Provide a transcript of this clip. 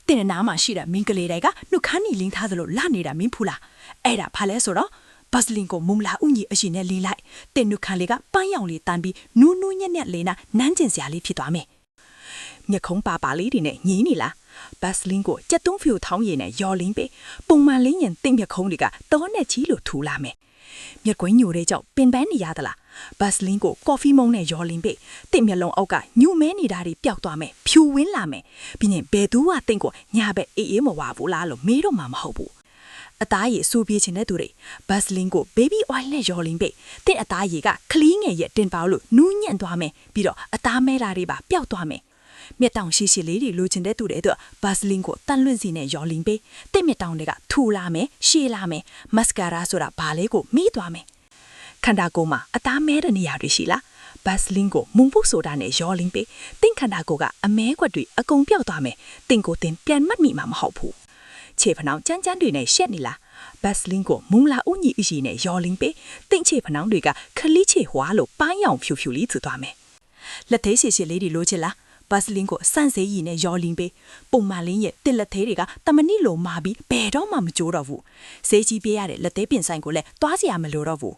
တင်နာမှာရှိတဲ့မင်းကလေးတွေကနှုတ်ခမ်းနီလင်းထားသလိုလာနေတာမင်းဖူလားအဲ့ဒါဘာလဲဆိုတော့ဘတ်စလင်ကိုမုံလာဥညီအရှင်နဲ့လေးလိုက်တင်နှုတ်ခမ်းလေးကပန်းရောင်လေးတန်းပြီးနူးနူးညက်ညက်လေးနာနန်းကျင်စရာလေးဖြစ်သွားမယ်မျက်ခုံးပါလေးတွေနဲ့ညင်းနေလားဘတ်စလင်ကိုကြက်သွန်းဖီကိုထောင်းရည်နဲ့ယော်လင်းပေးပုံမှန်လင်းရင်တင့်မျက်ခုံးတွေကတောနဲ့ချီလို့ထူလာမယ်မျက်ကွင်းညိုတဲ့ကြောင့်ပင်ပန်းနေရသလားဘတ်စလင်ကိုကော်ဖီမုံနဲ့ယော်လင်းပေးတင့်မျက်လုံးအောက်ကညူမဲနေတာတွေပျောက်သွားမယ်ဖြူဝင်းလာမယ်ပြီးရင်ဘယ်သူကတင့်ကိုညာဘက်အေးမဝဘူးလားလို့မေးတော့မှမဟုတ်ဘူးအသားရည်စူပြေးချင်တဲ့သူတွေဘတ်စလင်ကို baby oil နဲ့ယော်လင်းပေးတင့်အသားရည်ကခလီးငယ်ရဲ့တင်ပေါလို့နူးညံ့သွားမယ်ပြီးတော့အသားမဲတာတွေပါပျောက်သွားမယ်မျက်တောင်ရှိလေးတွေလိုချင်တဲ့သူတွေအတွက်ဘတ်စလင်ကိုတန်လွင့်စီနဲ့ယော်လင်းပေးတင့်မျက်တောင်တွေကထူလာမယ်ရှည်လာမယ်မတ်စကာရာဆိုတာဘာလဲကိုမိသွားမယ်ခန္ဓာကိုယ်မှာအသားမဲတဲ့နေရာတွေရှိလားဘတ်စလင်ကိုမုံပုတ်ဆိုတာနဲ့ယော်လင်းပေးတင့်ခန္ဓာကိုယ်ကအမဲခွက်တွေအကုန်ပျောက်သွားမယ်တင့်ကိုတင်ပြန်မှတ်မိမှာမဟုတ်ဘူးခြေဖနှောင်းကြမ်းကြမ်းတွေနဲ့ရှက်နေလားဘတ်စလင်ကိုမုံလာဥညီအရှိနဲ့ယော်လင်းပေးတင့်ခြေဖနှောင်းတွေကခလိချေဟွာလို့ပန်းရောင်ဖြူဖြူလေးထူသွားမယ်လက်သေးရှည်လေးတွေလိုချင်လားဘတ်စလင်ကိုစန့်စေးရည်နဲ့ယော်လင်းပေးပုံမှန်လင်းရဲ့တစ်လက်သေးတွေကတမဏိလိုမာပြီးဘယ်တော့မှမကြိုးတော့ဘူးဈေးကြီးပေးရတဲ့လက်သေးပင်ဆိုင်ကိုလည်းသွားစရာမလိုတော့ဘူး